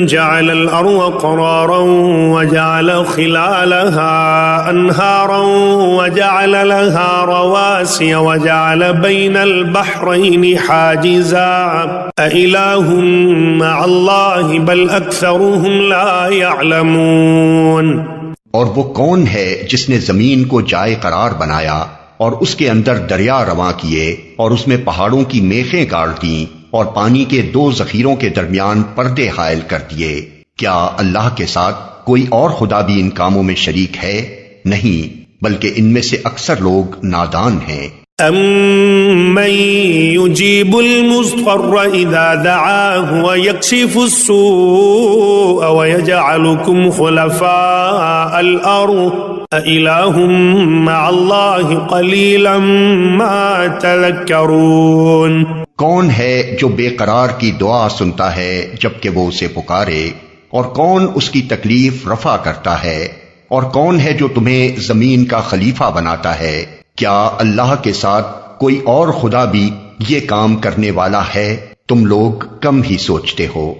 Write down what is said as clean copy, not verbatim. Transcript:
جعل الأرض قرارا وجعل خلالها أنهارا وجعل لها رواسي وجعل بين البحرين حاجزا أإله مع الله بل أكثرهم لا يعلمون۔ اور وہ کون ہے جس نے زمین کو جائے قرار بنایا اور اس کے اندر دریا رواں کیے اور اس میں پہاڑوں کی میخیں گاڑ دیں اور پانی کے دو ذخیروں کے درمیان پردے حائل کر دیے؟ کیا اللہ کے ساتھ کوئی اور خدا بھی ان کاموں میں شریک ہے؟ نہیں، بلکہ ان میں سے اکثر لوگ نادان ہیں۔ أَمَّن يُجِيبُ الْمُضْطَرَّ إِذَا دَعَاهُ وَيَكْشِفُ السُّوءَ وَيَجْعَلُكُمْ خُلَفَاءَ الْأَرْضِ أَإِلَٰهٌ مَّعَ اللَّهِ قَلِيلًا مَّا تَذَكَّرُونَ۔ کون ہے جو بے قرار کی دعا سنتا ہے جبکہ وہ اسے پکارے، اور کون اس کی تکلیف رفع کرتا ہے، اور کون ہے جو تمہیں زمین کا خلیفہ بناتا ہے؟ کیا اللہ کے ساتھ کوئی اور خدا بھی یہ کام کرنے والا ہے؟ تم لوگ کم ہی سوچتے ہو۔